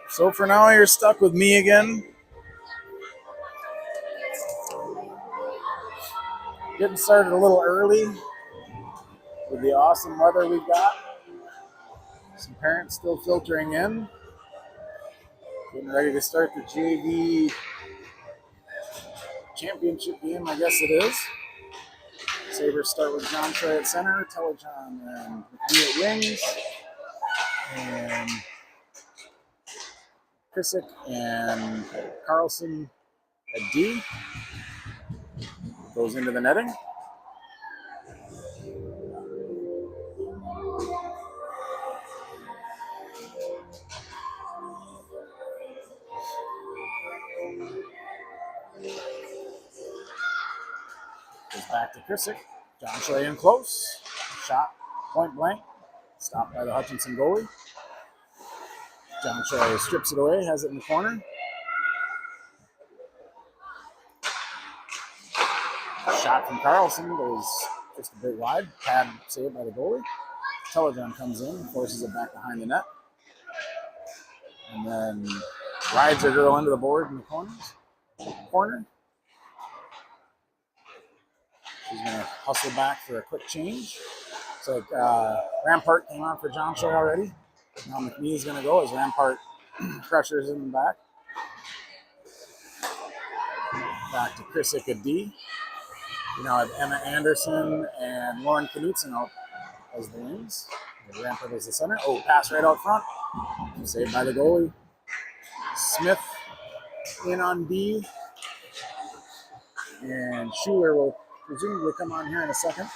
So for now, you're stuck with me again. Getting started a little early with the awesome weather we've got. Some parents still filtering in. Getting ready to start the JV championship game, I guess it is. Sabers start with John Troy at center, Telejohn and McNee at wings, and Krissick and Carlson at D. Goes into the netting. Goes back to Krissick. John Troy in close. Shot point blank. Stopped by the Hutchinson goalie. John Troy strips it away, has it in the corner. Shot from Carlson goes just a bit wide. Pad saved by the goalie. Telejohn comes in, forces it back behind the net. And then rides her girl into the board in the corner. She's going to hustle back for a quick change. So Rampart came on for John Troy already. Now McNee's going to go as Rampart pressures in the back. Back to Krissick at D. You now have Emma Anderson and Lauren Knutson out as the wings. Rampart is the center. Oh, pass right out front. Saved by the goalie. Smith in on D. And Schuler will presumably come on here in a second.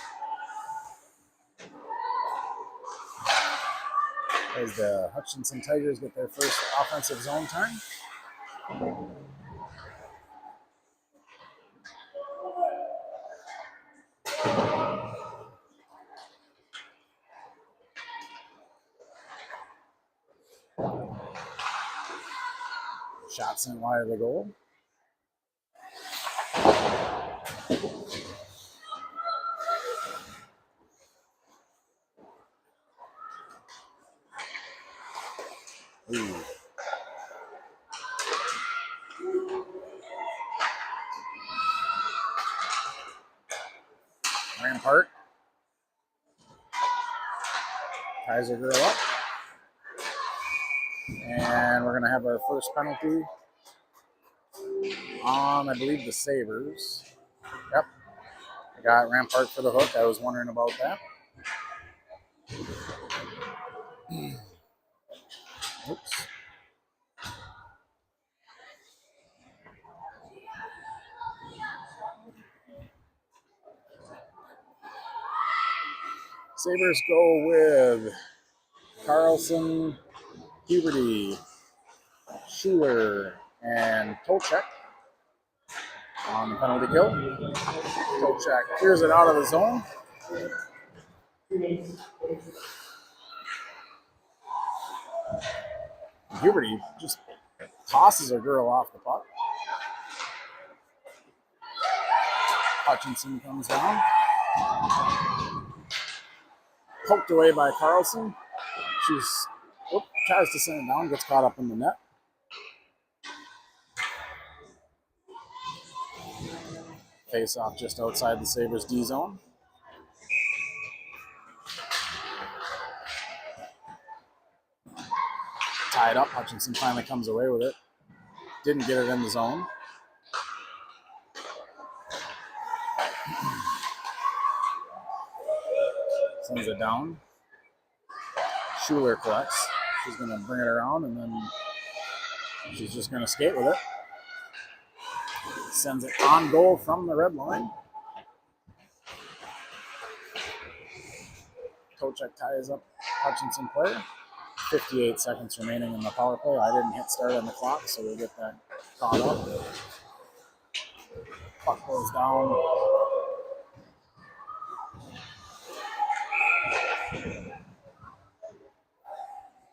As the Hutchinson Tigers get their first offensive zone time. Shot sent wide of the goal. Ooh. Rampart ties her girl up. And we're going to have our first penalty on, I believe, the Sabers. Yep. I got Rampart for the hook. I was wondering about that. Oops. Sabers go with Carlson, Huberty, Schuler, and Tolchek on the penalty kill. Tolchek clears it out of the zone. Huberty just tosses her girl off the puck. Hutchinson comes down. Poked away by Carlson. She's tries to send it down, gets caught up in the net. Face off just outside the Sabres D zone. Tied up. Hutchinson finally comes away with it. Didn't get it in the zone. Sends it down. Schuler collects. She's going to bring it around, and then she's just going to skate with it. Sends it on goal from the red line. Tolchek ties up Hutchinson player. 58 seconds remaining in the power play. I didn't hit start on the clock, so we'll get that caught up. Puck goes down.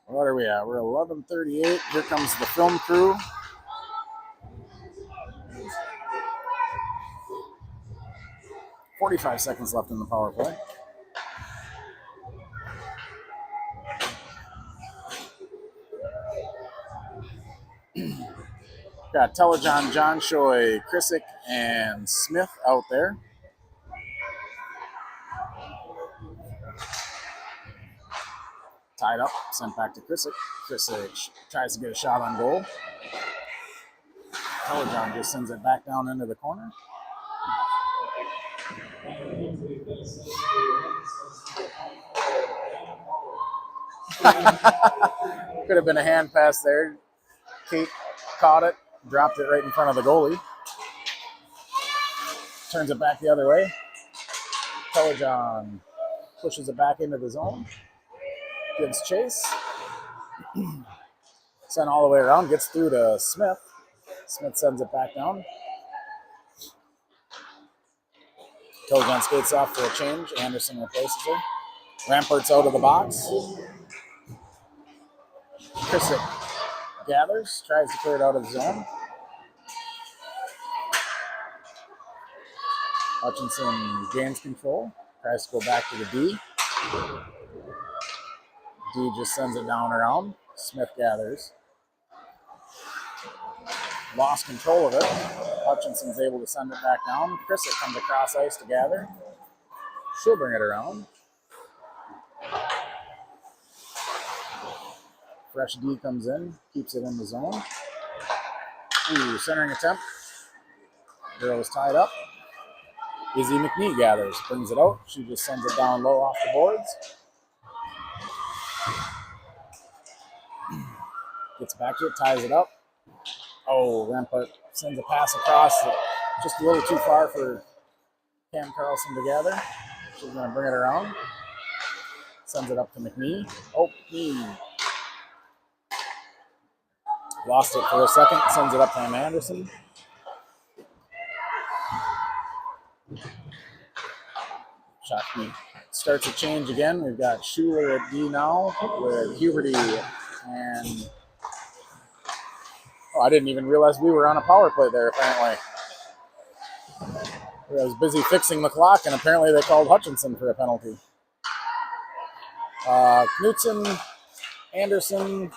What are we at? We're 11:38. Here comes the film crew. .45 seconds left in the power play. Got Telejohn, John Choi, Krissick, and Smith out there. Tied up, sent back to Krissick. Krissick tries to get a shot on goal. Telejohn just sends it back down into the corner. Could have been a hand pass there. Kate caught it, dropped it right in front of the goalie. Turns it back the other way. Telejohn pushes it back into the zone. Gives chase. Sent all the way around, gets through to Smith. Smith sends it back down. Telejohn skates off for a change. Anderson replaces her. Rampart's out of the box. Krissick gathers, tries to clear it out of the zone. Hutchinson gains control, tries to go back to the D. D just sends it down around. Smith gathers. Lost control of it. Hutchinson's able to send it back down. Krissick comes across ice to gather. She'll bring it around. Fresh D comes in, keeps it in the zone. Ooh, centering attempt. Girl is tied up. Izzy McNee gathers, brings it out. She just sends it down low off the boards. Gets back to it, ties it up. Oh, Rampart sends a pass across, just a little too far for Cam Carlson to gather. She's going to bring it around. Sends it up to McNee. Oh, McNee. Lost it for a second, sends it up to Emma Anderson. Shotby starts a change again. We've got Schuler at D now with Huberty and... Oh, I didn't even realize we were on a power play there, apparently. I was busy fixing the clock, and apparently they called Hutchinson for a penalty. Knutson, Anderson,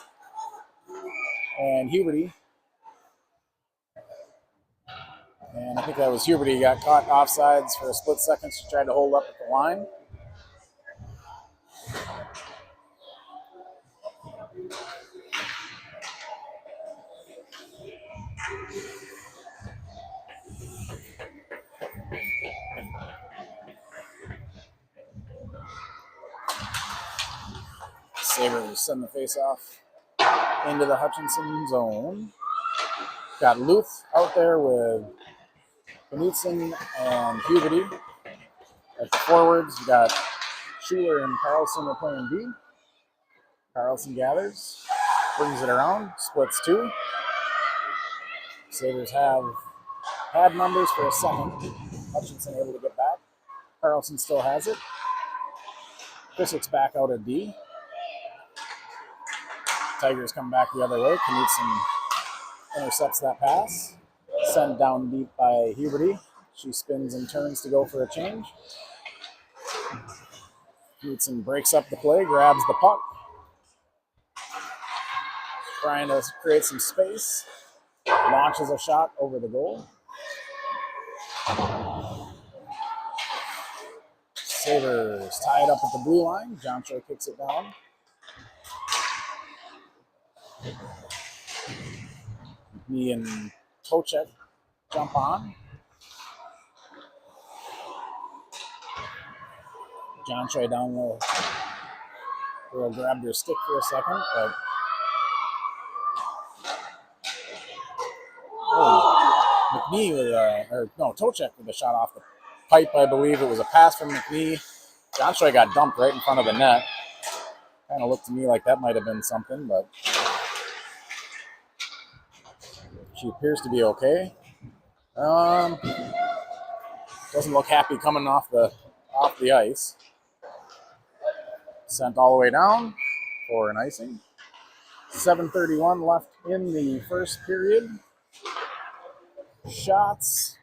and Huberty. And I think that was Huberty got caught offsides for a split second. She tried to hold up at the line. Sabers send the face-off into the Hutchinson zone. Got Luth out there with Knutson and Huberty. At the forwards, you got Schuler and Carlson are playing D. Carlson gathers, brings it around, splits two. Sabers have had numbers for a second. Hutchinson able to get back. Carlson still has it. Krissick's back out of D. Tigers come back the other way. Knutson intercepts that pass. Sent down deep by Huberty. She spins and turns to go for a change. Knutson breaks up the play, grabs the puck. Trying to create some space. Launches a shot over the goal. Sabers tie it up at the blue line. John Choi kicks it down. Me and Tocek jump on. John Choi down low. Girl grabbed her stick for a second, but McNee with Tocek with a shot off the pipe, I believe. It was a pass from McNee. John Choi got dumped right in front of the net. Kind of looked to me like that might have been something, but she appears to be okay. Doesn't look happy coming off the ice. Sent all the way down for an icing. 7:31 left in the first period. Shots.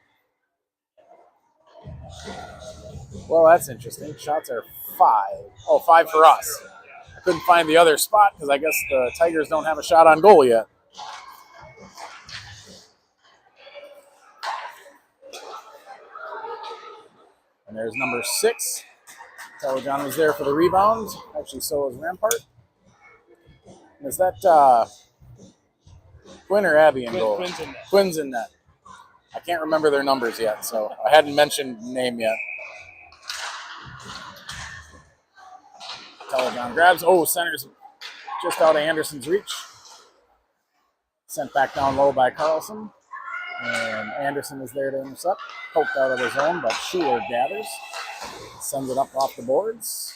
Well, that's interesting. Shots are 5. Oh, 5 for us. I couldn't find the other spot because I guess the Tigers don't have a shot on goal yet. And there's number 6. Telejohn was there for the rebound. Actually, so was Rampart. And is that Quinn or Abby in goal? Quinn's in net. I can't remember their numbers yet, so I hadn't mentioned name yet. Telejohn grabs. Oh, center's just out of Anderson's reach. Sent back down low by Carlson. And Anderson is there to intercept. Poked out of the zone, but Schuler gathers. Sends it up off the boards.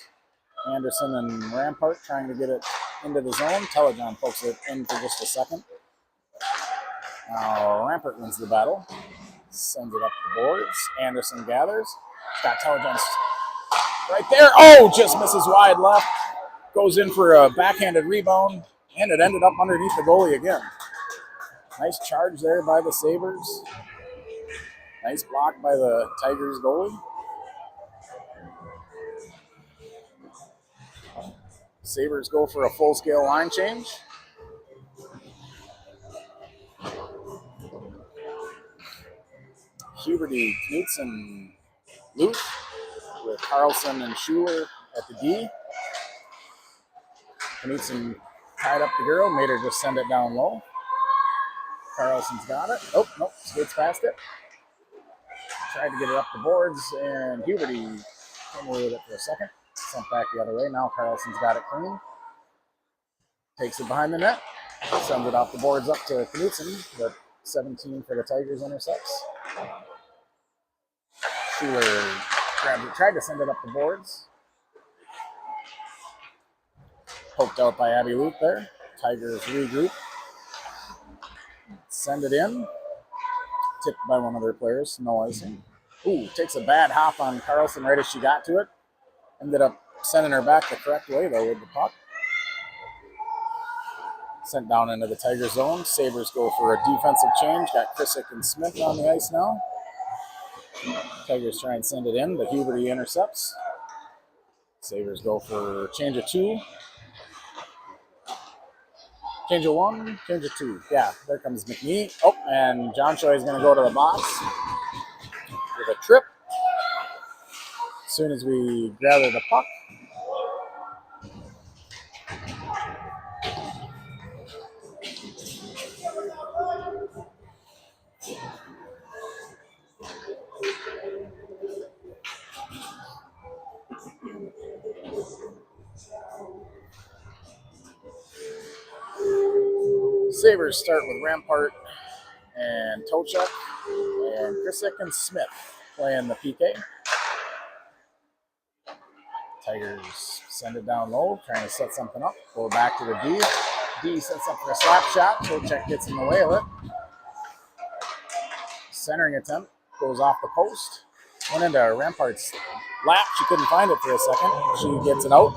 Anderson and Rampart trying to get it into the zone. Telejohn pokes it in for just a second. Now Rampart wins the battle. Sends it up the boards. Anderson gathers. Got Telejohn right there. Oh, just misses wide left. Goes in for a backhanded rebound. And it ended up underneath the goalie again. Nice charge there by the Sabers. Nice block by the Tigers goalie. Sabers go for a full-scale line change. Huberty, Knutson, Luke with Carlson and Schuler at the D. Knutson tied up the girl, made her just send it down low. Carlson's got it. Oh, nope, skates past it. Tried to get it up the boards, and Huberty came away with it for a second. Sent back the other way. Now Carlson's got it clean. Takes it behind the net. Sends it off the boards up to Knutson, but 17 for the Tigers intercepts. Schuler grabbed it, tried to send it up the boards. Poked out by Abby Luke there. Tigers regroup. Send it in. Tipped by one of their players. No icing. Ooh, takes a bad hop on Carlson right as she got to it. Ended up sending her back the correct way, though, with the puck. Sent down into the Tiger zone. Sabres go for a defensive change. Got Krisick and Smith on the ice now. Tigers try and send it in, but Huberty intercepts. Sabres go for change of 2. Change of 1, change of 2. Yeah, there comes McNee. Oh, and John Choi is going to go to the box with a trip. As soon as we gather the puck. Sabres start with Rampart and Tochek and Krisick and Smith playing the PK. Tigers send it down low, trying to set something up. Go back to the D. D sets up for a slap shot. Tochek gets in the way of it. Centering attempt goes off the post. Went into Rampart's lap. She couldn't find it for a second. She gets it out.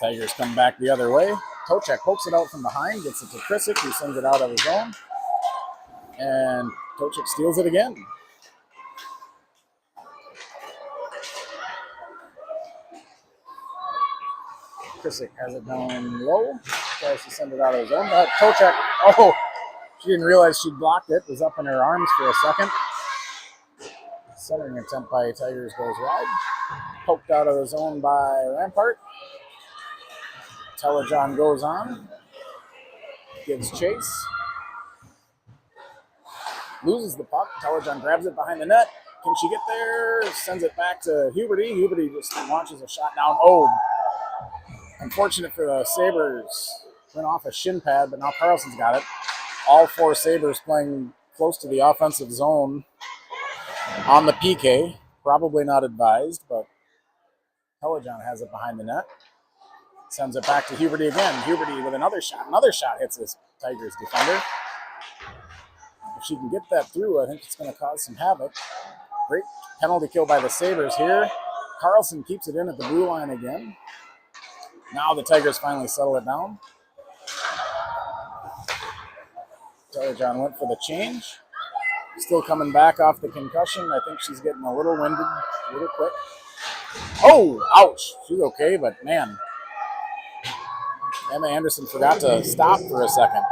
Tigers come back the other way. Tochek pokes it out from behind, gets it to Krisick, who sends it out of his zone. And Tochek steals it again. Krisick has it down low. Tries to send it out of his zone. Tochek, she didn't realize she'd blocked it. Was up in her arms for a second. Centering attempt by Tigers goes wide. Poked out of the zone by Rampart. Telejohn goes on. Gives chase. Loses the puck. Telejohn grabs it behind the net. Can she get there? Sends it back to Huberty. Huberty just launches a shot down. Oh, unfortunate for the Sabres. Went off a shin pad, but now Carlson's got it. All 4 Sabres playing close to the offensive zone on the PK. Probably not advised, but Telejohn has it behind the net. Sends it back to Huberty again. Huberty with another shot. Another shot hits this Tigers defender. If she can get that through, I think it's going to cause some havoc. Great penalty kill by the Sabres here. Carlson keeps it in at the blue line again. Now the Tigers finally settle it down. Telejohn went for the change. Still coming back off the concussion. I think she's getting a little winded, a little quick. Oh, ouch. She's okay, but man. Emma Anderson forgot to stop for a second.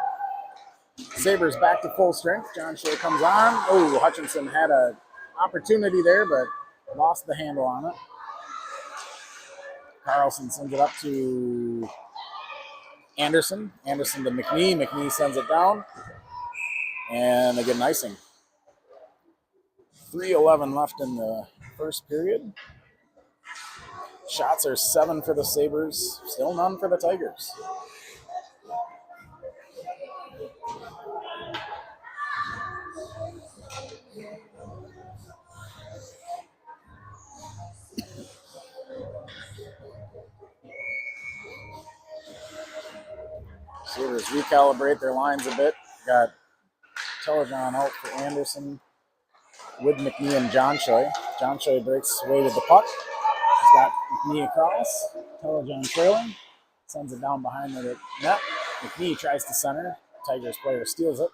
Sabers back to full strength. John Shea comes on. Oh, Hutchinson had an opportunity there, but lost the handle on it. Carlson sends it up to Anderson. Anderson to McNee. McNee sends it down. And they get an icing. 3:11 left in the first period. Shots are 7 for the Sabers. Still none for the Tigers. Sabers recalibrate their lines a bit. Got Telejohn out for Anderson with McNee and John Shea. John Shea breaks away with the puck. He's got McNee across. Telejohn trailing. Sends it down behind the net. McNee tries to center. Tigers player steals it.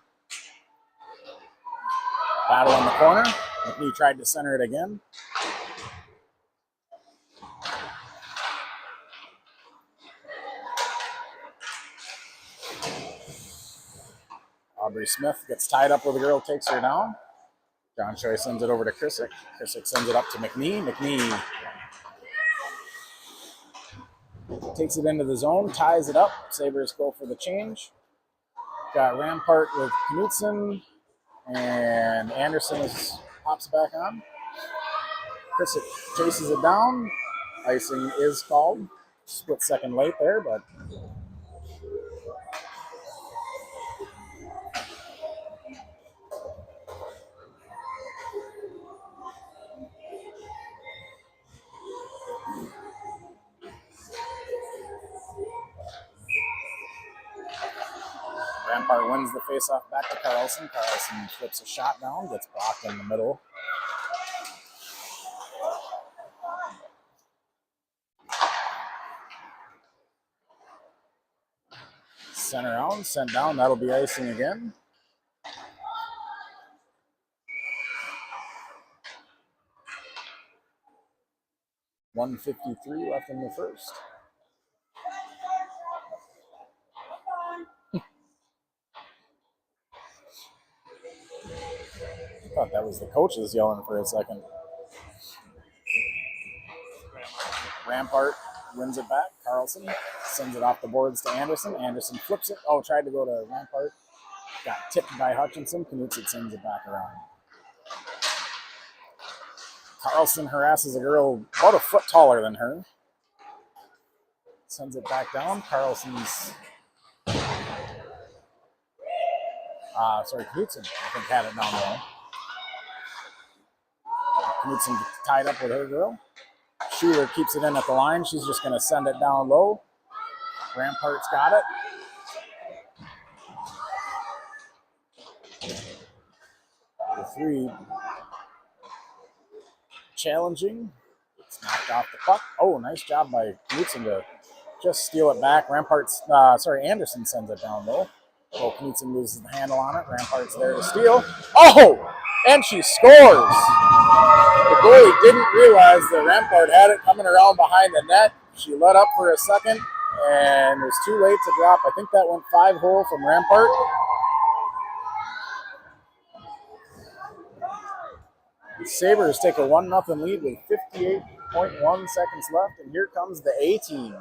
Battle in the corner. McNee tried to center it again. Aubrey Smith gets tied up with a girl, takes her down. John Shea sends it over to Krissick. Krissick sends it up to McNee. McNee takes it into the zone, ties it up. Sabres go for the change. Got Rampart with Knutson, and Anderson pops back on. Krissick chases it down. Icing is called. Split second late there, but Rampart wins the faceoff back to Carlson. Carlson flips a shot down, gets blocked in the middle. Center out, sent down. That'll be icing again. .153 left in the first. I thought that was the coaches yelling for a second. Rampart wins it back. Carlson sends it off the boards to Anderson. Anderson flips it. Oh, tried to go to Rampart. Got tipped by Hutchinson. Knutson sends it back around. Carlson harasses a girl about a foot taller than her. Sends it back down. Carlson's... Knutson, I think, had it down low. Knutson tied up with her girl. Schuler keeps it in at the line. She's just going to send it down low. Rampart's got it. The three challenging. It's knocked off the puck. Oh, nice job by Knutson to just steal it back. Anderson sends it down low. Oh, Knutson loses the handle on it. Rampart's there to steal. Oh, and she scores. The goalie didn't realize that Rampart had it coming around behind the net. She let up for a second, and it was too late to drop. I think that went 5-hole from Rampart. The Sabres take a 1-0 lead with 58.1 seconds left, and here comes the A team.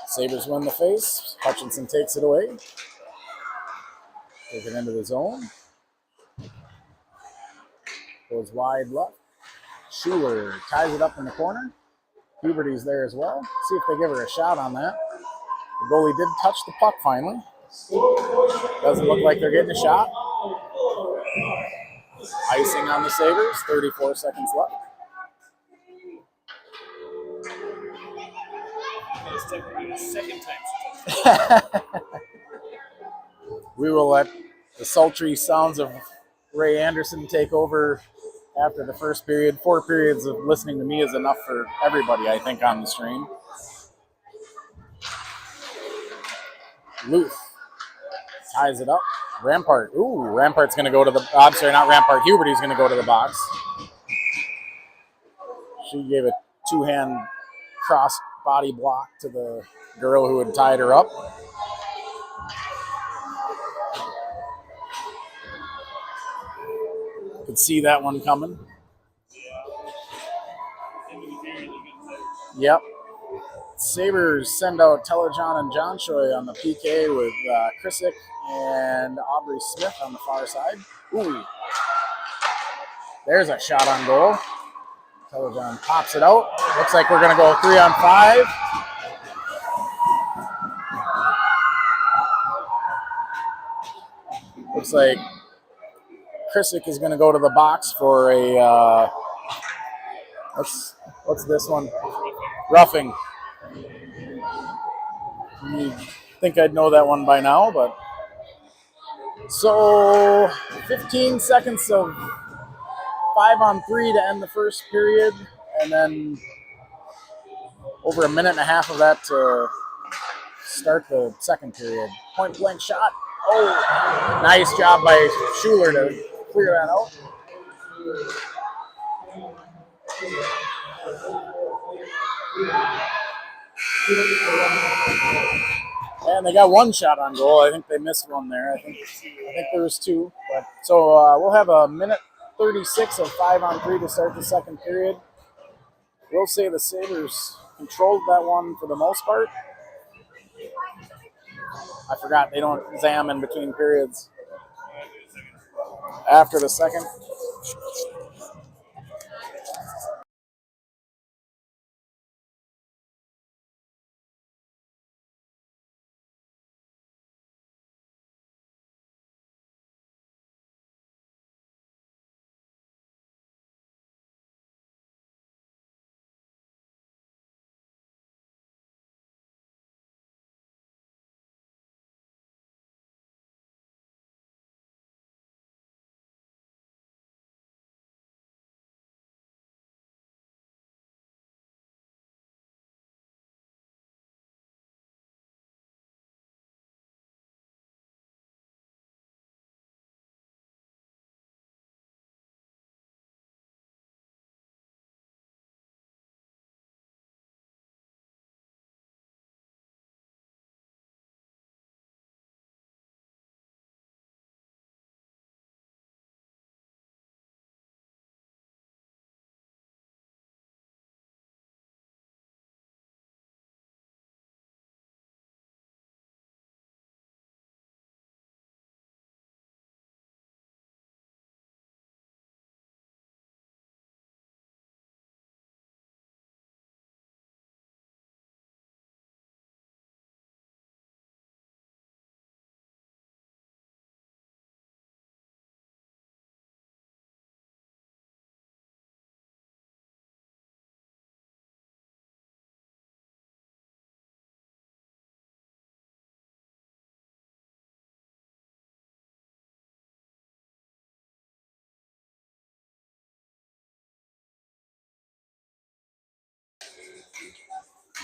Sabres win the face. Hutchinson takes it away. Take it into the zone. Goes wide left. Schuler ties it up in the corner. Huberty's there as well. See if they give her a shot on that. The goalie did touch the puck finally. Doesn't look like they're getting a shot. Icing on the Sabres. 34 seconds left. Second time. We will let the sultry sounds of Ray Anderson take over after the first period. 4 periods of listening to me is enough for everybody, I think, on the stream. Luth ties it up. Rampart. Ooh, Rampart's going to go to the... I'm sorry, not Rampart. Huberty's going to go to the box. She gave a two-hand cross body block to the girl who had tied her up. Could see that one coming. Yep. Sabers send out Telejohn and John Choi on the PK with Krisick and Aubrey Smith on the far side. Ooh. There's a shot on goal. Telejohn pops it out. Looks like we're going to go 3-on-5. Looks like Krisick is going to go to the box for a, what's this one? Roughing. You'd think I'd know that one by now, but. So 15 seconds of 5-on-3 to end the first period, and then over a minute and a half of that to start the second period. Point blank shot. Oh, nice job by Schuler to clear that out. And they got one shot on goal. I think they missed one there. I think there was two. But so we'll have a minute 36 of 5-on-3 to start the second period. We'll say the Sabres controlled that one for the most part. I forgot they don't zam in between periods. After the second.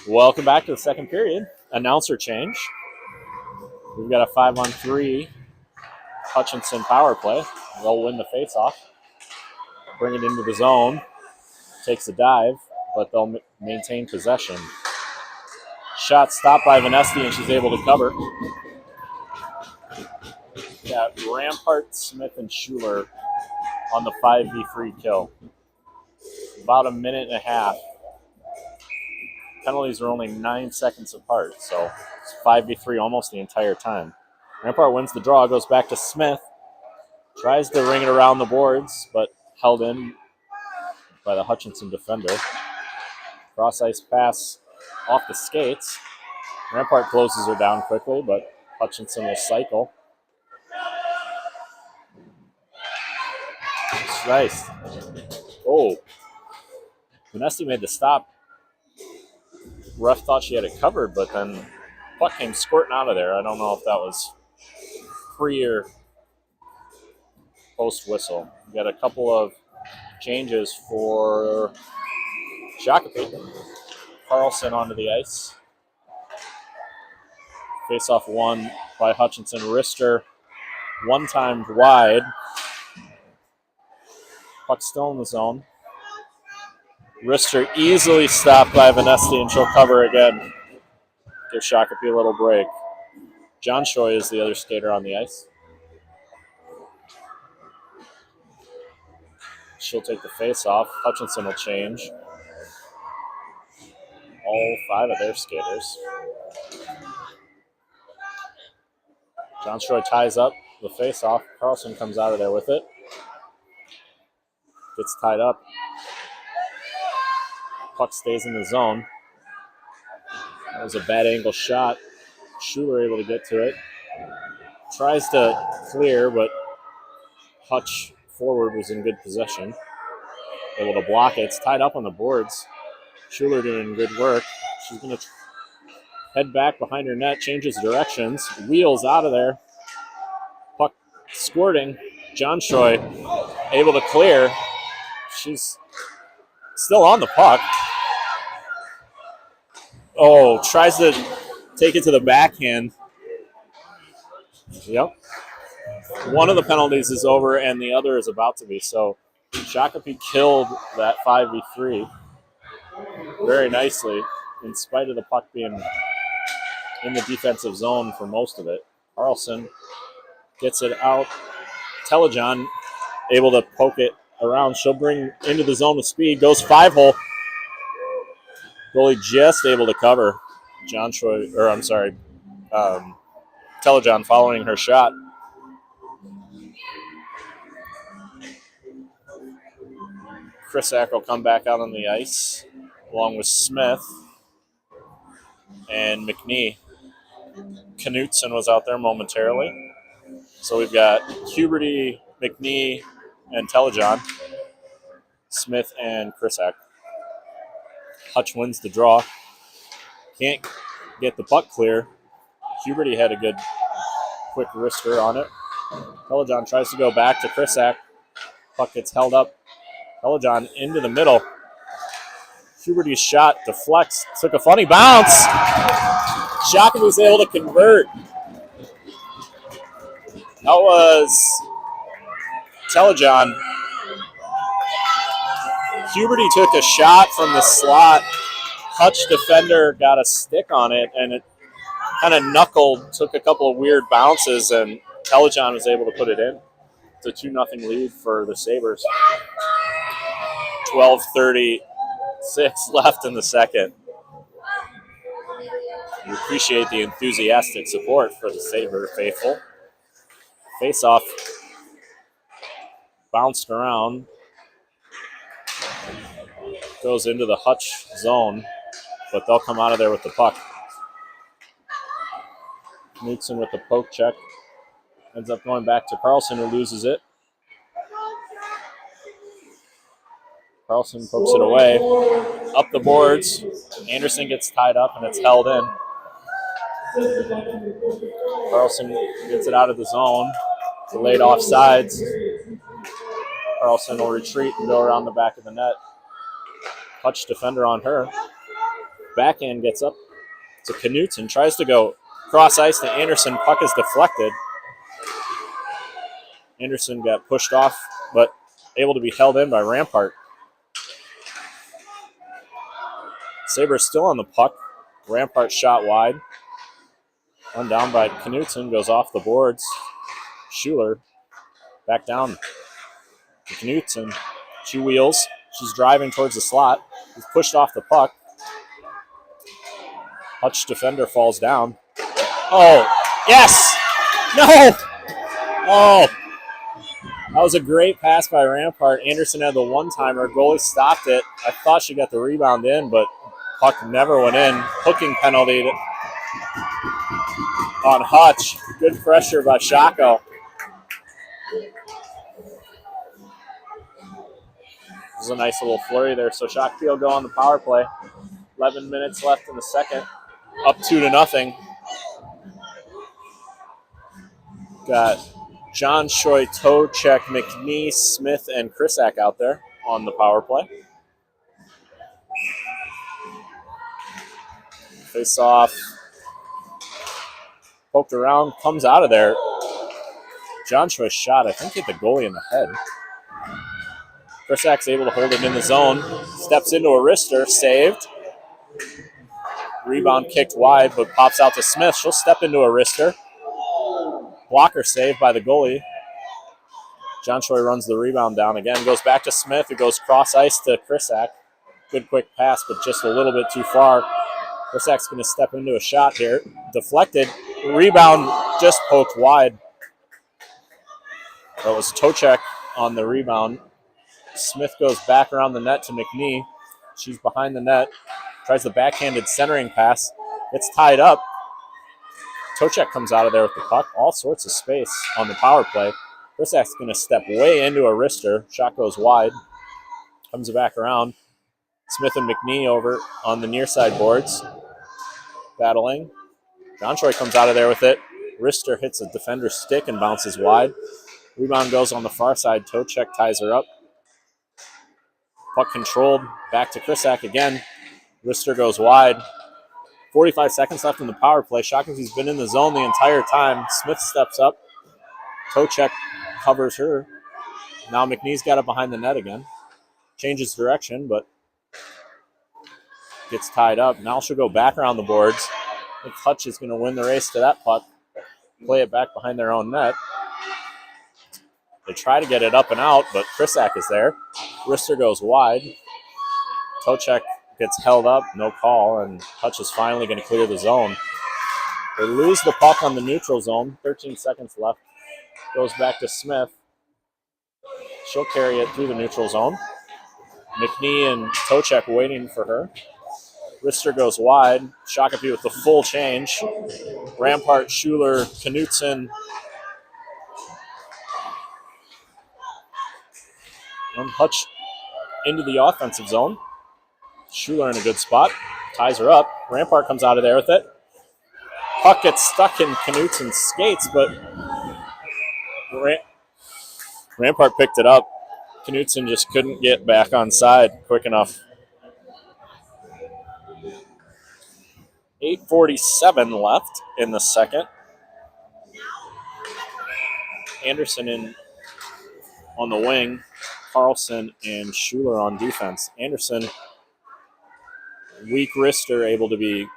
Welcome back to the second period. Announcer change. We've got a 5-on-3 Hutchinson power play. They'll win the faceoff. Bring it into the zone. Takes a dive, but they'll maintain possession. Shot stopped by Vanesti, and she's able to cover. Got Rampart, Smith, and Schuler on the 5v3 kill. About a minute and a half. Penalties are only 9 seconds apart, so it's 5v3 almost the entire time. Rampart wins the draw, goes back to Smith. Tries to ring it around the boards, but held in by the Hutchinson defender. Cross-ice pass off the skates. Rampart closes her down quickly, but Hutchinson will cycle. Nice. Oh. Vanesti made the stop. Ref thought she had it covered, but then puck came squirting out of there. I don't know if that was pre or post whistle. We got a couple of changes for Shakopee. Carlson onto the ice. Face-off won by Hutchinson. Rister one-timed wide. Puck still in the zone. Wrister easily stopped by Vanesti, and she'll cover again. Give Shakopee a little break. John Choi is the other skater on the ice. She'll take the face off. Hutchinson will change. All 5 of their skaters. John Choi ties up the face off. Carlson comes out of there with it. Gets tied up. Puck stays in the zone. That was a bad angle shot. Schuler able to get to it. Tries to clear, but Hutch forward was in good possession. Able to block it. It's tied up on the boards. Schuler doing good work. She's going to head back behind her net, changes directions, wheels out of there. Puck squirting. John Choi able to clear. She's still on the puck. Oh, tries to take it to the backhand. Yep. One of the penalties is over and the other is about to be. So Shakopee killed that 5v3 very nicely in spite of the puck being in the defensive zone for most of it. Carlson gets it out. Telejohn able to poke it around. She'll bring into the zone with speed. Goes 5-hole. Goalie just able to cover. Telejohn following her shot. Krisak will come back out on the ice along with Smith and McNee. Knutson was out there momentarily. So we've got Huberty, McNee, and Telejohn. Smith and Krisak. Hutch wins the draw. Can't get the puck clear. Huberty had a good quick wrister on it. Telejohn tries to go back to Krisak. Puck gets held up. Telejohn into the middle. Huberty's shot deflects. Took a funny bounce. Shaka was able to convert. That was Telejohn. Huberty took a shot from the slot. Hutch defender got a stick on it, and it kind of knuckled, took a couple of weird bounces, and Telejohn was able to put it in. It's a 2-0 lead for the Sabers. 12:36 left in the second. We appreciate the enthusiastic support for the Saber faithful. Face-off bounced around. Goes into the Hutch zone, but they'll come out of there with the puck. Knutson with the poke check. Ends up going back to Carlson, who loses it. Carlson pokes it away. Up the boards. Anderson gets tied up, and it's held in. Carlson gets it out of the zone. Delayed off sides. Carlson will retreat and go around the back of the net. Hutch defender on her. Backhand gets up to Knutson. Tries to go cross ice to Anderson. Puck is deflected. Anderson got pushed off, but able to be held in by Rampart. Sabres still on the puck. Rampart shot wide. Run down by Knutson. Goes off the boards. Schuler back down to Knutson. She wheels. She's driving towards the slot. She's pushed off the puck. Hutch defender falls down. Oh, yes! No! Oh! That was a great pass by Rampart. Anderson had the one-timer. Goalie stopped it. I thought she got the rebound in, but puck never went in. Hooking penalty on Hutch. Good pressure by Shako. This is a nice little flurry there. So Shakopee will go on the power play. 11 minutes left in the second. Up 2-0. Got John Choi, Tocheck, McNee, Smith, and Krisak out there on the power play. Face off. Poked around, comes out of there. John Choi's shot, I think, hit the goalie in the head. Krisak's able to hold it in the zone. Steps into a wrister, saved. Rebound kicked wide, but pops out to Smith. She'll step into a wrister. Blocker saved by the goalie. John Choi runs the rebound down again. Goes back to Smith. It goes cross ice to Krisak. Good quick pass, but just a little bit too far. Krisak's going to step into a shot here. Deflected. Rebound just poked wide. That was Tocek on the rebound. Smith goes back around the net to McNee. She's behind the net. Tries the backhanded centering pass. It's tied up. Tocek comes out of there with the puck. All sorts of space on the power play. Krisak's going to step way into a wrister. Shot goes wide. Comes back around. Smith and McNee over on the near side boards. Battling. John Troy comes out of there with it. Wrister hits a defender's stick and bounces wide. Rebound goes on the far side. Tocek ties her up. Puck controlled. Back to Krisak again. Wrister goes wide. 45 seconds left in the power play. Shotgunsy's been in the zone the entire time. Smith steps up. Tocek covers her. Now McNee's got it behind the net again. Changes direction, but gets tied up. Now she'll go back around the boards. I think Hutch is going to win the race to that puck. Play it back behind their own net. They try to get it up and out, but Krisak is there. Wrister goes wide. Tocek gets held up, no call, and Hutch is finally going to clear the zone. They lose the puck on the neutral zone. 13 seconds left. Goes back to Smith. She'll carry it through the neutral zone. McNee and Tocek waiting for her. Wrister goes wide. Shakopee with the full change. Rampart, Schuler, Knutson. And Hutch into the offensive zone. Schuler in a good spot. Ties her up. Rampart comes out of there with it. Puck gets stuck in Knutson's skates, but Rampart picked it up. Knutson just couldn't get back on side quick enough. 8:47 left in the second. Anderson in on the wing. Carlson and Schuler on defense. Anderson, weak wrister, able to be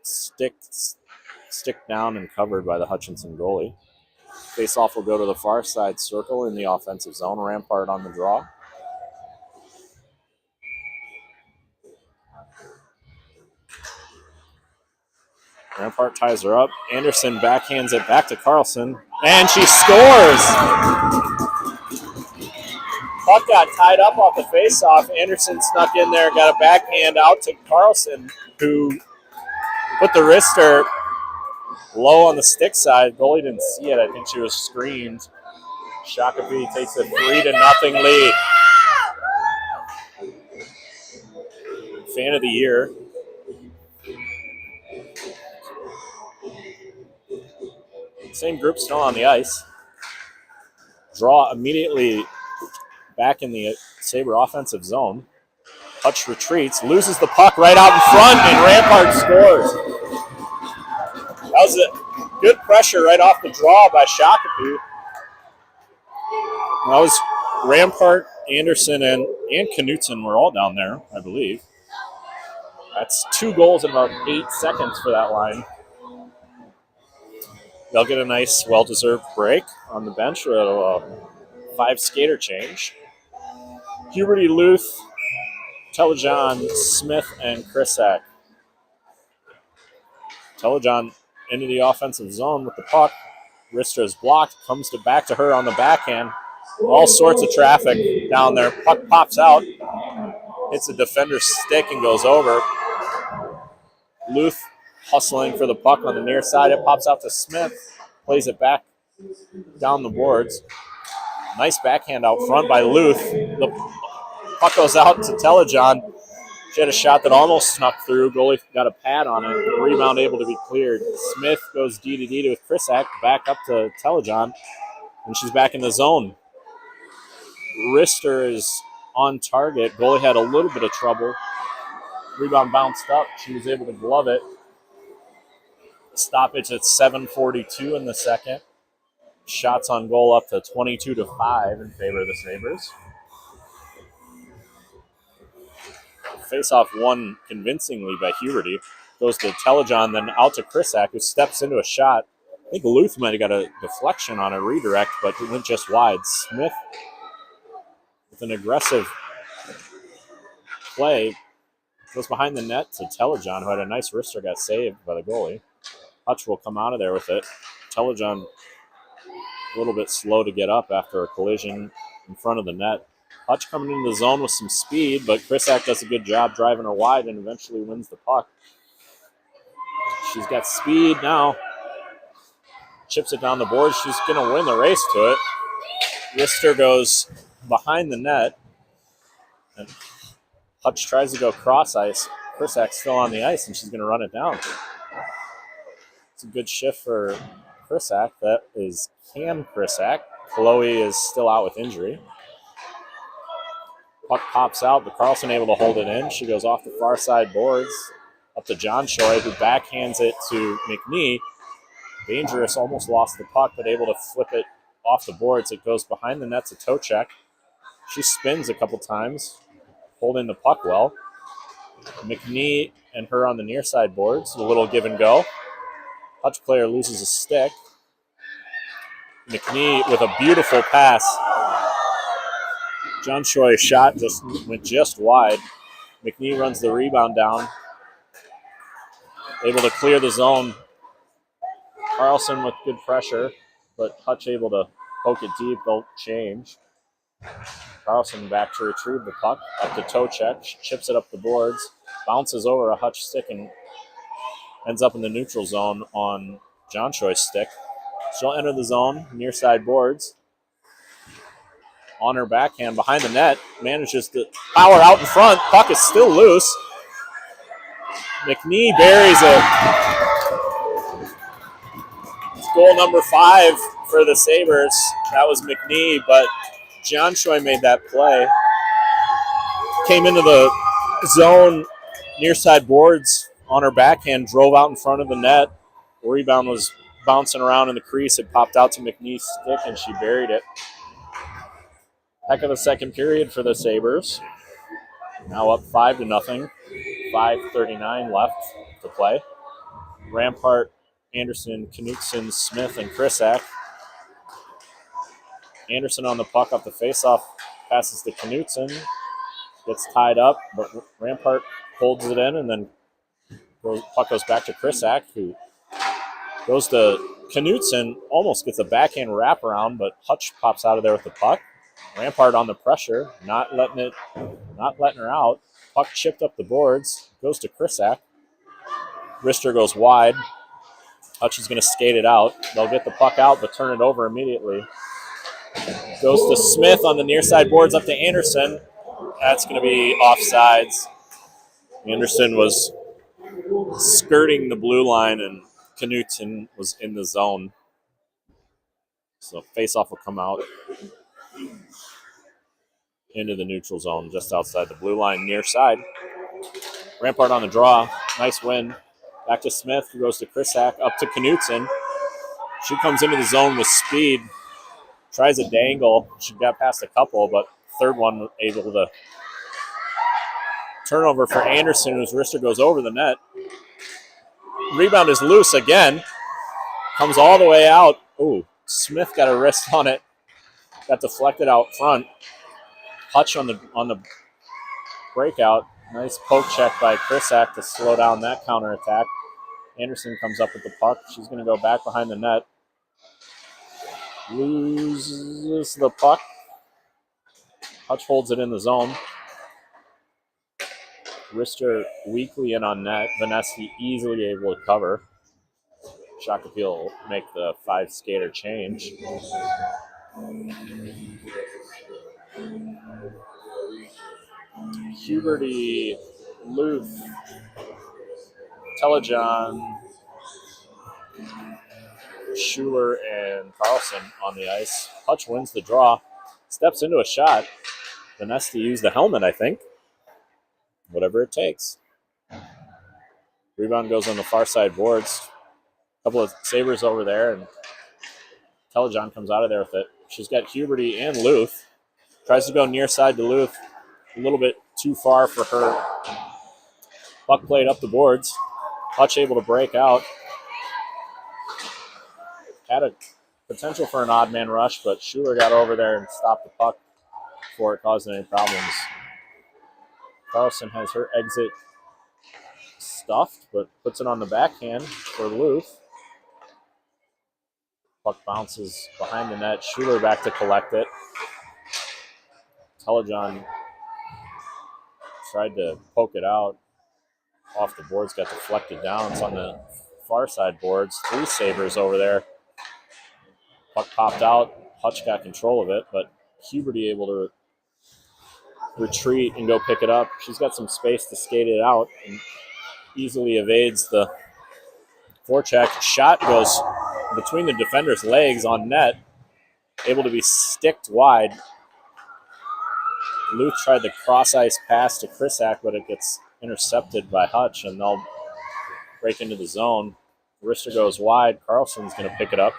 stick down and covered by the Hutchinson goalie. Face-off will go to the far side circle in the offensive zone. Rampart on the draw. Rampart ties her up. Anderson backhands it back to Carlson, and she scores! Puck got tied up off the face-off. Anderson snuck in there, got a backhand out to Carlson, who put the wrister low on the stick side. Goalie didn't see it. I think she was screened. Shakopee takes a 3-0 lead. Fan of the year. Same group still on the ice. Draw immediately back in the Saber offensive zone. Hutch retreats, loses the puck right out in front, and Rampart scores. That was a good pressure right off the draw by Shakopee. That was Rampart, Anderson, and Knutson were all down there, I believe. That's 2 goals in about 8 seconds for that line. They'll get a nice, well-deserved break on the bench for a 5-skater change. Huberty, Luth, Telejohn, Smith, and Krisak. Telejohn into the offensive zone with the puck. Wrister is blocked, comes back to her on the backhand. All sorts of traffic down there. Puck pops out, hits a defender's stick and goes over. Luth hustling for the puck on the near side. It pops out to Smith, plays it back down the boards. Nice backhand out front by Luth. The puck goes out to Telejohn. She had a shot that almost snuck through. Goalie got a pad on it. The rebound able to be cleared. Smith goes D-to-D with Krisak, back up to Telejohn, and she's back in the zone. Wrister is on target. Goalie had a little bit of trouble. Rebound bounced up. She was able to glove it. Stoppage at 7:42 in the second. Shots on goal up to 22-5 in favor of the Sabres. Face-off won convincingly by Huberty. Goes to Telejohn, then out to Krisak, who steps into a shot. I think Luth might have got a deflection on a redirect, but it went just wide. Smith, with an aggressive play, goes behind the net to Telejohn, who had a nice wrister, got saved by the goalie. Hutch will come out of there with it. Telejohn a little bit slow to get up after a collision in front of the net. Hutch coming into the zone with some speed, but Krisak does a good job driving her wide and eventually wins the puck. She's got speed now. Chips it down the board. She's going to win the race to it. Wrister goes behind the net. And Hutch tries to go cross ice. Krisak's still on the ice, and she's going to run it down. It's a good shift for Krisak. That is Cam Krisak. Chloe is still out with injury. Puck pops out, but Carlson able to hold it in. She goes off the far side boards up to John Choi, who backhands it to McNee. Dangerous, almost lost the puck, but able to flip it off the boards. It goes behind the net to Tocek. She spins a couple times, holding the puck well. McNee and her on the near side boards. A little give and go. Hutch player loses a stick. McNee with a beautiful pass. John Choi's shot just went just wide. McNee runs the rebound down. Able to clear the zone. Carlson with good pressure, but Hutch able to poke it deep. They'll change. Carlson back to retrieve the puck. Up to Tocek. Chips it up the boards. Bounces over a Hutch stick and ends up in the neutral zone on John Choi's stick. She'll enter the zone, near side boards. On her backhand, behind the net, manages to power out in front. Puck is still loose. McNee buries it. It's goal number 5 for the Sabres. That was McNee, but John Choi made that play. Came into the zone, near side boards on her backhand, drove out in front of the net. The rebound was bouncing around in the crease. It popped out to McNee's stick, and she buried it. Heck of a second period for the Sabres. Now up 5-0. 5:39 left to play. Rampart, Anderson, Knutson, Smith, and Krisak. Anderson on the puck up the faceoff, passes to Knutson. Gets tied up, but Rampart holds it in, and then puck goes back to Krisak, who goes to Knutson, almost gets a backhand wraparound, but Hutch pops out of there with the puck. Rampart on the pressure, not letting her out. Puck chipped up the boards, goes to Krisak. Wrister goes wide. Hutch is going to skate it out. They'll get the puck out, but turn it over immediately. Goes to Smith on the near side boards up to Anderson. That's going to be offsides. Anderson was skirting the blue line, and Knutson was in the zone. So face-off will come out into the neutral zone just outside the blue line near side. Rampart on the draw. Nice win. Back to Smith, who goes to Krisak, up to Knutson. She comes into the zone with speed. Tries a dangle. She got past a couple, but third one able to turnover for Anderson, whose wrister goes over the net. Rebound is loose again. Comes all the way out. Ooh, Smith got a wrist on it. Got deflected out front. Hutch on the breakout. Nice poke check by Krisak to slow down that counterattack. Anderson comes up with the puck. She's going to go back behind the net. Loses the puck. Hutch holds it in the zone. Wrister weakly in on net. Vanessa easily able to cover. Shakopee will make the 5-skater change. Huberty, Luth, Telejohn, Schuler, and Carlson on the ice. Hutch wins the draw. Steps into a shot. Vanessa used the helmet, I think. Whatever it takes. Rebound goes on the far side boards. A couple of Sabres over there, and Telejohn comes out of there with it. She's got Huberty and Luth. Tries to go near side to Luth. A little bit too far for her. Puck played up the boards. Hutch able to break out. Had a potential for an odd man rush, but Schuler got over there and stopped the puck before it caused any problems. Carlson has her exit stuffed, but puts it on the backhand for Luth. Puck bounces behind the net. Schuler back to collect it. Telejohn tried to poke it out. Off the boards, got deflected down. It's on the far side boards. 3 Sabers over there. Puck popped out. Hutch got control of it, but Huberty able to retreat and go pick it up. She's got some space to skate it out and easily evades the forecheck. Shot goes between the defender's legs on net, able to be sticked wide. Luth tried the cross-ice pass to Krisak, but it gets intercepted by Hutch, and they'll break into the zone. Rister goes wide. Carlson's going to pick it up.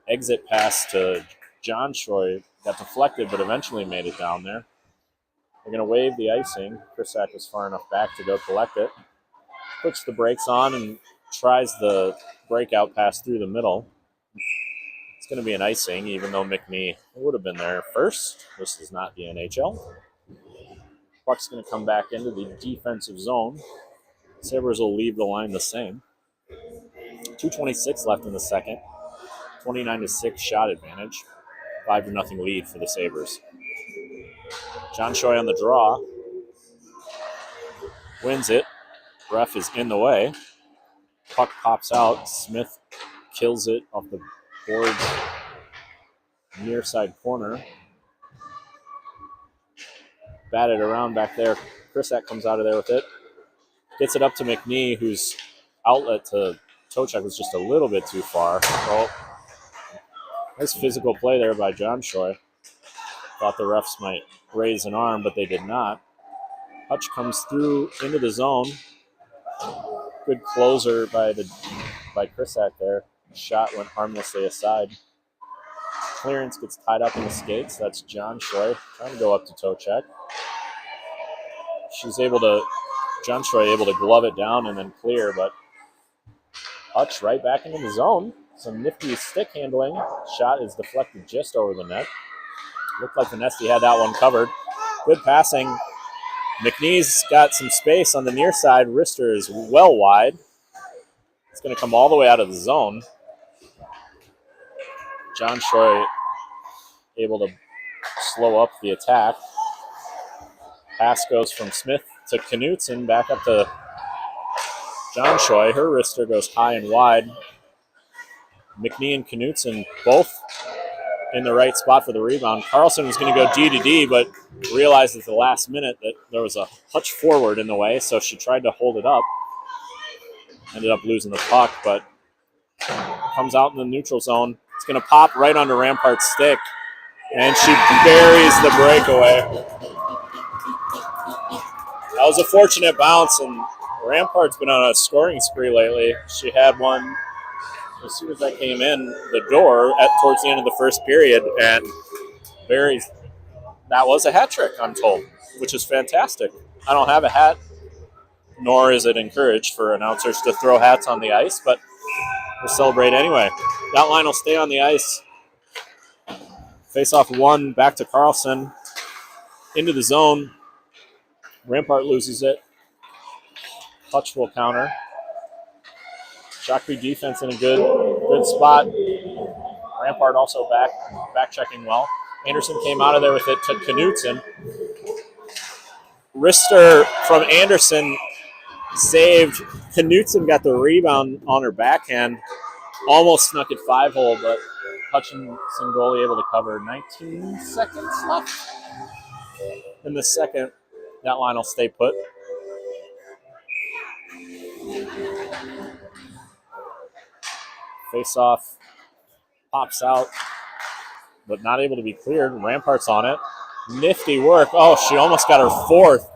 Exit pass to John Troy. Got deflected, but eventually made it down there. They're going to waive the icing. Krisak was far enough back to go collect it. Puts the brakes on and tries the breakout pass through the middle. It's going to be an icing, even though McNee would have been there first. This is not the NHL. Puck's going to come back into the defensive zone. Sabres will leave the line the same. 2:26 left in the second. 29-6 shot advantage. 5-0 lead for the Sabres. John Choi on the draw. Wins it. Ref is in the way. Puck pops out. Smith kills it off the boards. Near side corner. Batted around back there. Krisak comes out of there with it. Gets it up to McNee, whose outlet to Tochek was just a little bit too far. Oh, nice physical play there by John Choi. Thought the refs might raise an arm, but they did not. Hutch comes through into the zone. Good closer by Krisak there. Shot went harmlessly aside. Clearance gets tied up in the skates. That's John Choi trying to go up to Tochek. John Choi able to glove it down and then clear, but Hutch right back into the zone. Some nifty stick handling. Shot is deflected just over the net. Looked like the Nesty had that one covered. Good passing. McNee's got some space on the near side. Rister is well wide. It's going to come all the way out of the zone. John Choi able to slow up the attack. Pass goes from Smith to Knutson, back up to John Choi. Her wrister goes high and wide. McNee and Knutson both in the right spot for the rebound. Carlson was going to go D to D, but realized at the last minute that there was a Hutch forward in the way, so she tried to hold it up. Ended up losing the puck, but comes out in the neutral zone. It's going to pop right onto Rampart's stick, and she buries the breakaway. That was a fortunate bounce, and Rampart's been on a scoring spree lately. She had one as soon as I came in the door towards the end of the first period, and that was a hat trick, I'm told, which is fantastic. I don't have a hat, nor is it encouraged for announcers to throw hats on the ice, but we'll celebrate anyway. That line will stay on the ice. Face-off 1, back to Carlson. Into the zone. Rampart loses it. Hutch will counter. Shotcrete defense in a good spot. Rampart also back checking well. Anderson came out of there with it to Knutson. Rister from Anderson saved. Knutson got the rebound on her backhand. Almost snuck it 5-hole, but Hutchinson goalie able to cover. 19 seconds left in the second. That line will stay put. Face-off pops out, but not able to be cleared. Rampart's on it. Nifty work. Oh, she almost got her fourth.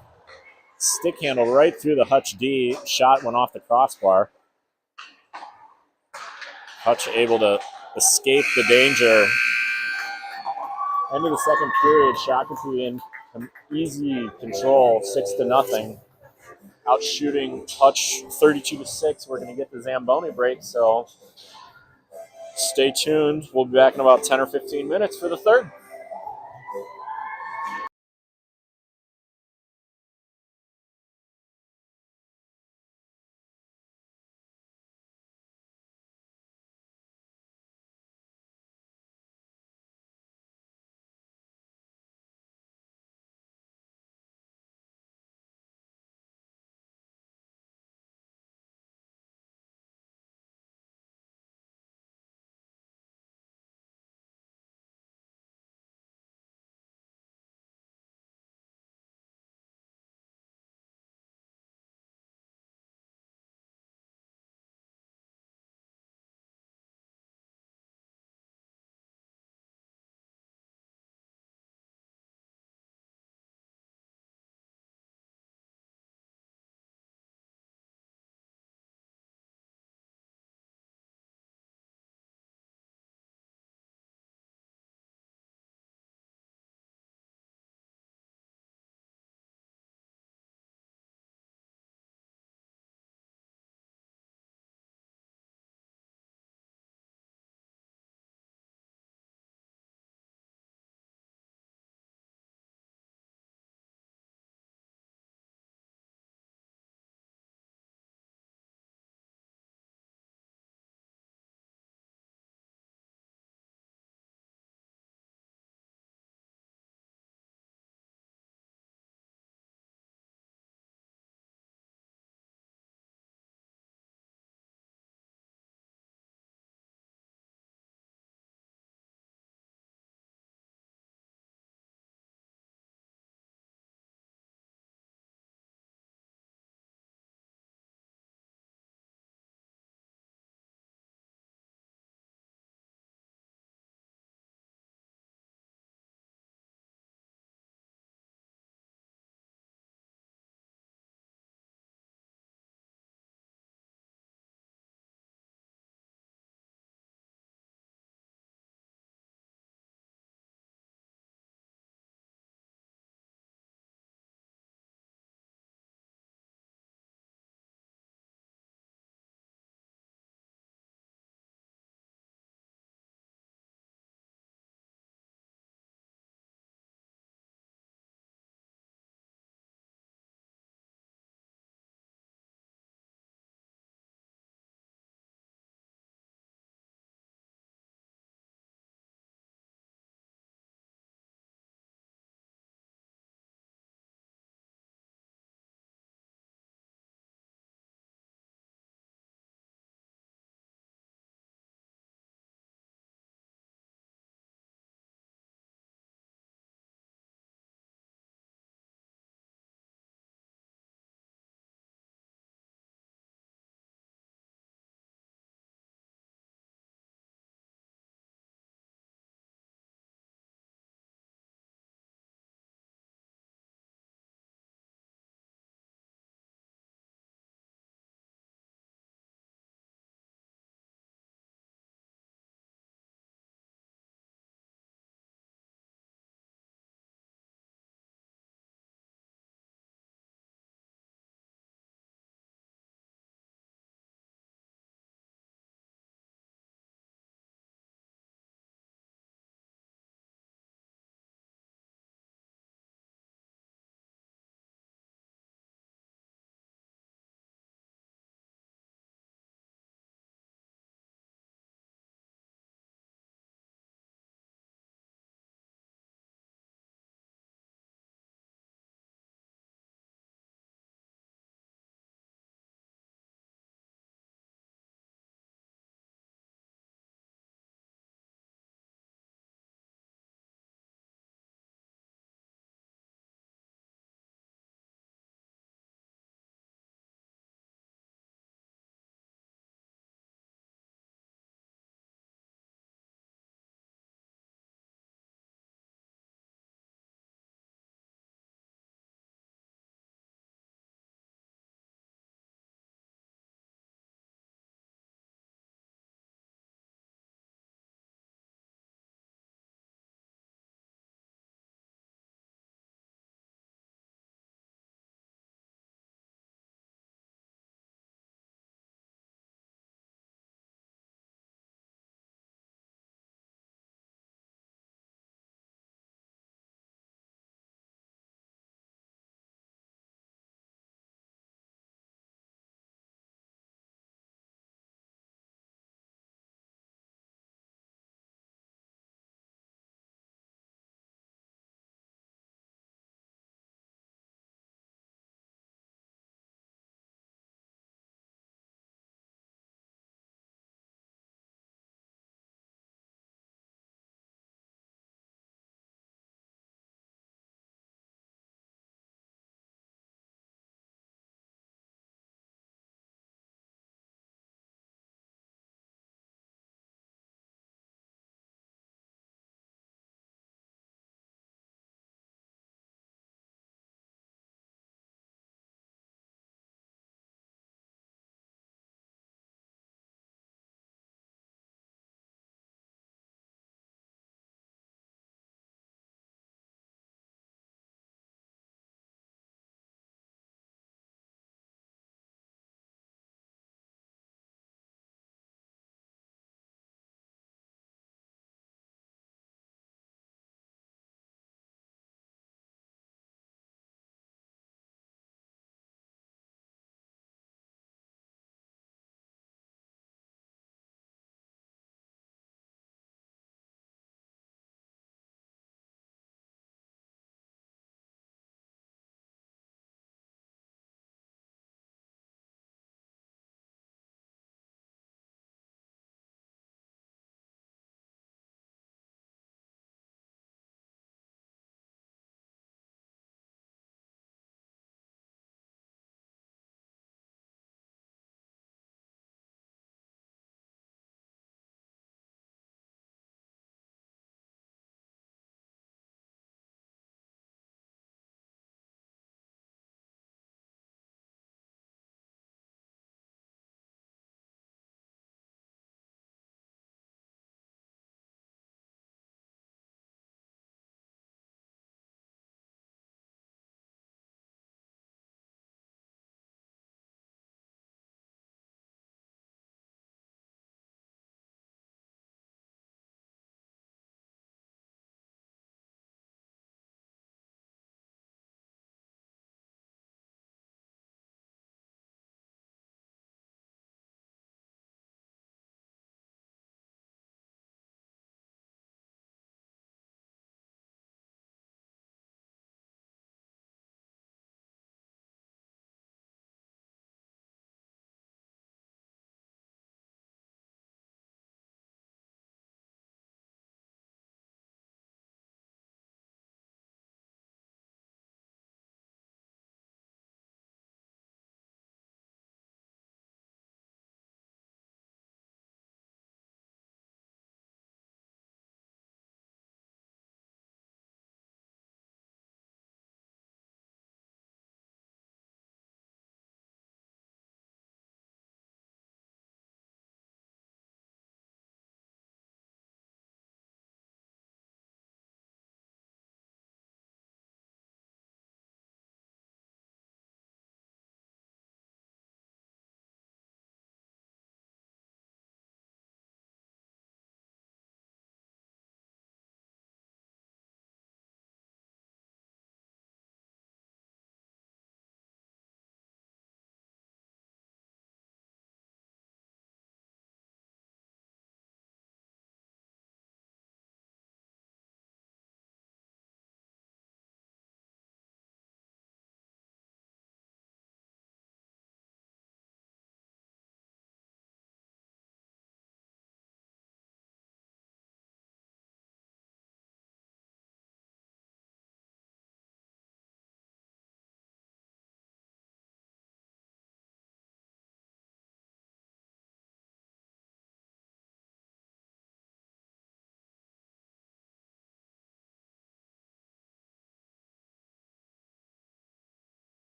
Stick handle right through the Hutch D. Shot went off the crossbar. Hutch able to escape the danger. End of the second period. Shotcrete An easy control, 6-0. Out shooting Hutch 32-6. We're going to get the Zamboni break, so stay tuned. We'll be back in about 10 or 15 minutes for the third.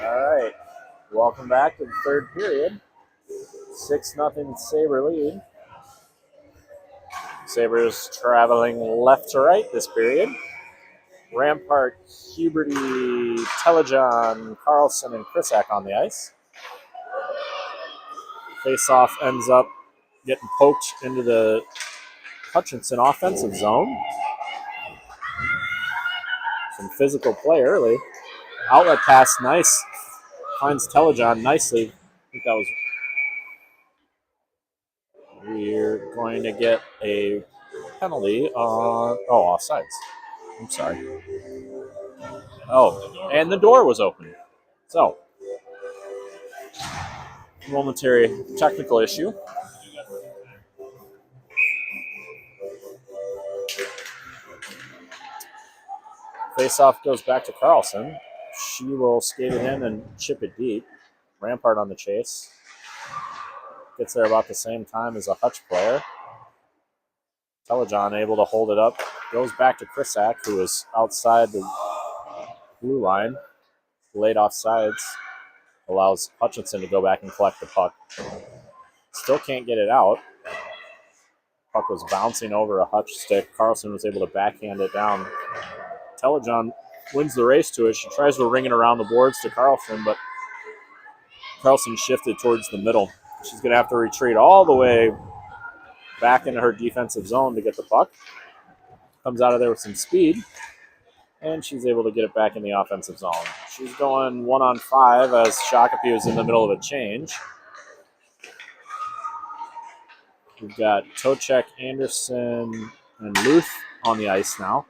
All right. Welcome back to the third period. 6-0 Saber lead. Sabres traveling left to right this period. Rampart, Huberty, Telejohn, Carlson, and Krisak on the ice. Face-off ends up getting poked into the Hutchinson offensive zone. Some physical play early. Outlet pass, nice. Finds Telejohn nicely. I think that was. We're going to get a penalty on. Oh, offsides. I'm sorry. Oh, and the door was open. So, momentary technical issue. Face-off goes back to Carlson. She will skate it in and chip it deep. Rampart on the chase. Gets there about the same time as a Hutch player. Telejohn able to hold it up. Goes back to Krisak, who is outside the blue line. Laid off sides. Allows Hutchinson to go back and collect the puck. Still can't get it out. Puck was bouncing over a Hutch stick. Carlson was able to backhand it down. Telejohn wins the race to it. She tries to ring it around the boards to Carlson, but Carlson shifted towards the middle. She's going to have to retreat all the way back into her defensive zone to get the puck. Comes out of there with some speed, and she's able to get it back in the offensive zone. She's going 1-on-5 as Shakopee is in the middle of a change. We've got Tocek, Anderson, and Luth on the ice now.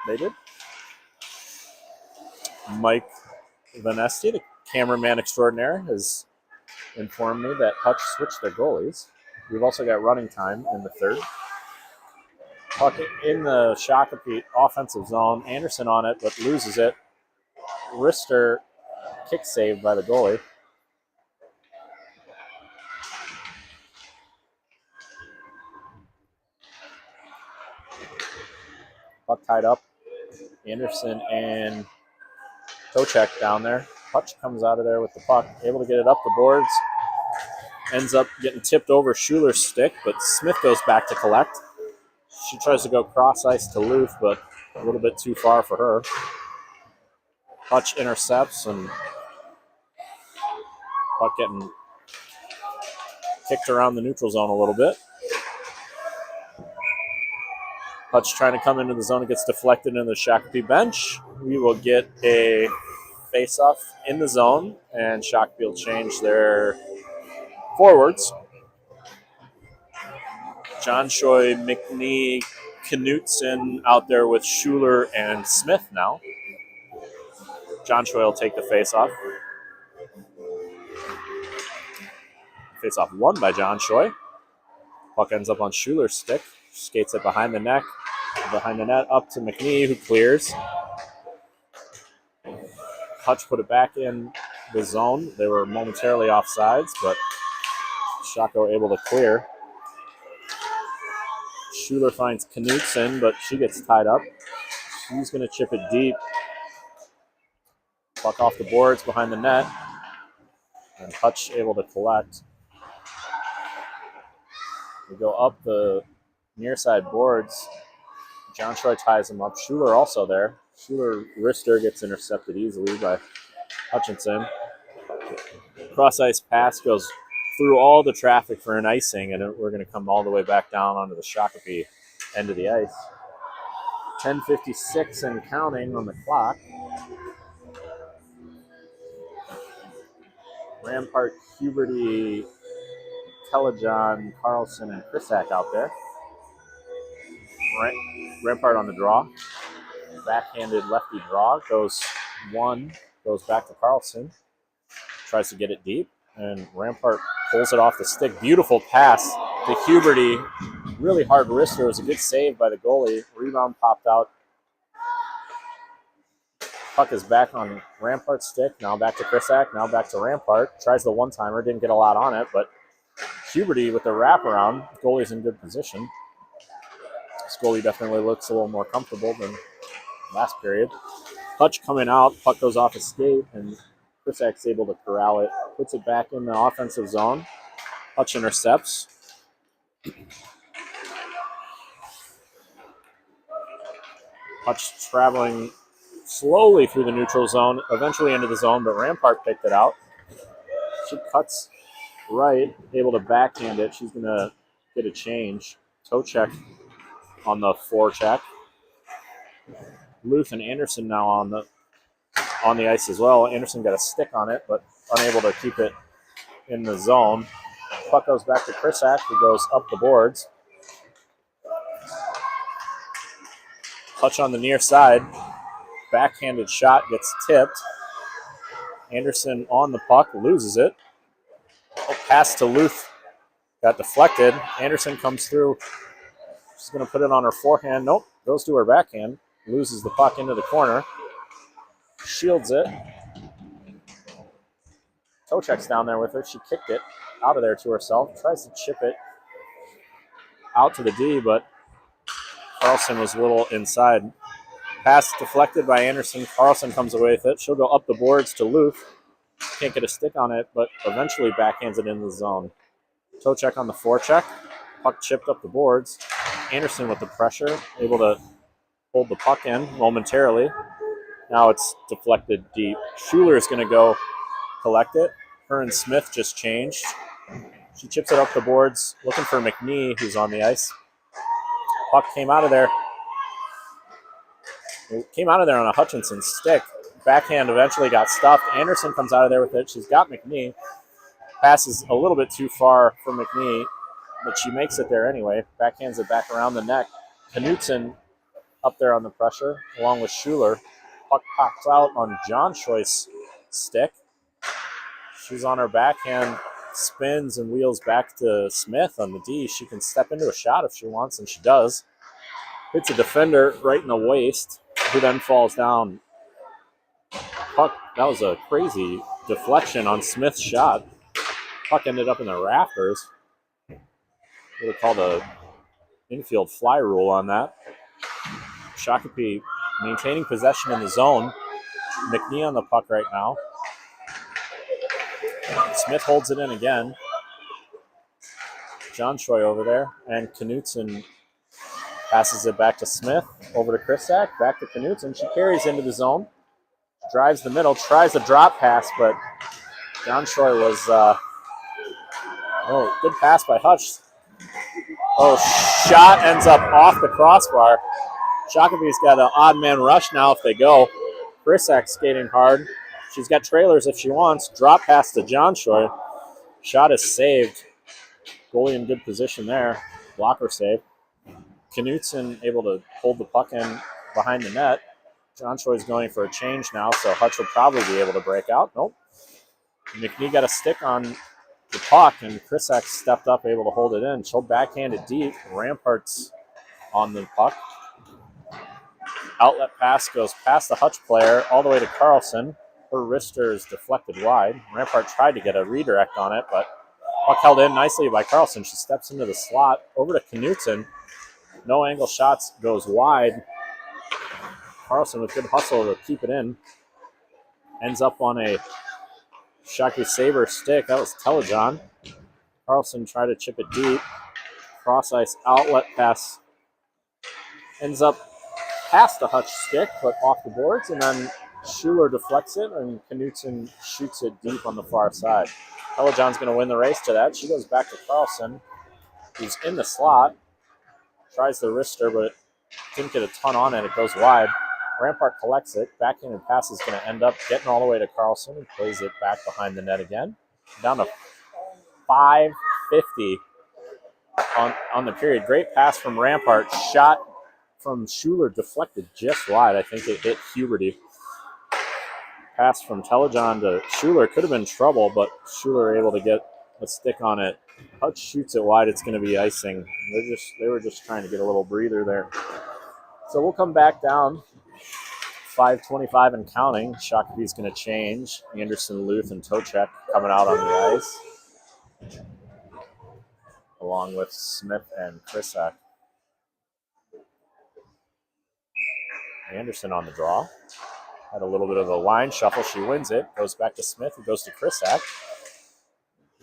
They did. Mike Vanesti, the cameraman extraordinaire, has informed me that Hutch switched their goalies. We've also got running time in the third. Puck in the Shakopee offensive zone. Anderson on it, but loses it. Wrister kick saved by the goalie. Puck tied up. Anderson and Tocek down there. Hutch comes out of there with the puck, able to get it up the boards. Ends up getting tipped over Schuler's stick, but Smith goes back to collect. She tries to go cross ice to Luth, but a little bit too far for her. Hutch intercepts, and puck getting kicked around the neutral zone a little bit. Hutch trying to come into the zone. It gets deflected into the Shakopee bench. We will get a face-off in the zone, and Shakopee will change their forwards. John Choi, McNee, Knutson out there with Schuler and Smith now. John Choi will take the face-off. Face-off won by John Choi. Puck ends up on Schuler's stick. Skates it behind the net, up to McNee, who clears. Hutch put it back in the zone. They were momentarily offsides, but Shako able to clear. Schuler finds Knutson, but she gets tied up. She's going to chip it deep. Puck off the boards behind the net. And Hutch able to collect. We go up the near side boards. John Choi ties him up. Schuler also there. Schuler wrister gets intercepted easily by Hutchinson. Cross ice pass goes through all the traffic for an icing, and we're going to come all the way back down onto the Shakopee end of the ice. 10:56 and counting on the clock. Rampart, Huberty, Telejohn, Carlson, and Krisak out there. Rampart on the draw. Backhanded lefty draw. Goes back to Carlson. Tries to get it deep. And Rampart pulls it off the stick. Beautiful pass to Huberty. Really hard wrister. It was a good save by the goalie. Rebound popped out. Puck is back on Rampart's stick. Now back to Krisak. Now back to Rampart. Tries the one-timer. Didn't get a lot on it, but Huberty with the wraparound. Goalie's in good position. goalie definitely looks a little more comfortable than last period. Hutch coming out, puck goes off his skate, and Chrisak's able to corral it, puts it back in the offensive zone. Hutch intercepts. Hutch traveling slowly through the neutral zone, eventually into the zone, but Rampart picked it out. She cuts right, able to backhand it. She's going to get a change. Toe check on the forecheck. Luth and Anderson now on the ice as well. Anderson got a stick on it, but unable to keep it in the zone. Puck goes back to Krisak, who goes up the boards. Hutch on the near side. Backhanded shot gets tipped. Anderson on the puck, loses it. Pass to Luth got deflected. Anderson comes through. She's going to put it on her forehand. Nope, goes to her backhand. Loses the puck into the corner. Shields it. Tochek's down there with her. She kicked it out of there to herself. Tries to chip it out to the D, but Carlson was a little inside. Pass deflected by Anderson. Carlson comes away with it. She'll go up the boards to Luth. Can't get a stick on it, but eventually backhands it into the zone. Tochek on the forecheck. Puck chipped up the boards. Anderson with the pressure, able to hold the puck in momentarily. Now it's deflected deep. Schuler is going to go collect it. Her and Smith just changed. She chips it up the boards, looking for McNee, who's on the ice. Puck came out of there. It came out of there on a Hutchinson stick. Backhand eventually got stuffed. Anderson comes out of there with it. She's got McNee. Passes a little bit too far for McNee, but she makes it there anyway. Backhands it back around the neck. Knutson up there on the pressure, along with Schuler. Puck pops out on John Choi's stick. She's on her backhand, spins and wheels back to Smith on the D. She can step into a shot if she wants, and she does. Hits a defender right in the waist, who then falls down. Puck, that was a crazy deflection on Smith's shot. Puck ended up in the rafters. Would have called a infield fly rule on that. Shakopee maintaining possession in the zone. McNee on the puck right now. Smith holds it in again. John Choi over there. And Knutson passes it back to Smith. Over to Krisak. Back to Knutson. She carries into the zone. Drives the middle. Tries a drop pass, but John Choi was... good pass by Hutch. Shot ends up off the crossbar. Shakopee's got an odd man rush now if they go. Krisak skating hard. She's got trailers if she wants. Drop pass to John Choi. Shot is saved. Goalie in good position there. Blocker save. Knutson able to hold the puck in behind the net. John Choi's going for a change now, so Hutch will probably be able to break out. Nope. McNee got a stick on the puck, and Krisak stepped up, able to hold it in. She'll backhand it deep. Rampart's on the puck. Outlet pass goes past the Hutch player all the way to Carlson. Her wrister is deflected wide. Rampart tried to get a redirect on it, but puck held in nicely by Carlson. She steps into the slot. Over to Knutson. No angle shots, goes wide. Carlson with good hustle to keep it in. Ends up on a Shockey Saber stick. That was Telejohn. Carlson tried to chip it deep. Cross ice outlet pass. Ends up past the Hutch stick, but off the boards, and then Schuler deflects it, and Knutson shoots it deep on the far side. Telejohn's going to win the race to that. She goes back to Carlson, who's in the slot. Tries the wrister, but didn't get a ton on it. It goes wide. Rampart collects it. Backhanded pass is going to end up getting all the way to Carlson, and plays it back behind the net again. Down to 5:50 on the period. Great pass from Rampart. Shot from Schuler deflected just wide. I think it hit Huberty. Pass from Telejohn to Schuler could have been trouble, but Schuler able to get a stick on it. Hutch shoots it wide. It's going to be icing. They were just trying to get a little breather there. So we'll come back down. 5:25 and counting. Shakopee's going to change. Anderson, Luth, and Tochek coming out on the ice, along with Smith and Krisak. Anderson on the draw. Had a little bit of a line shuffle. She wins it. Goes back to Smith, who goes to Krisak.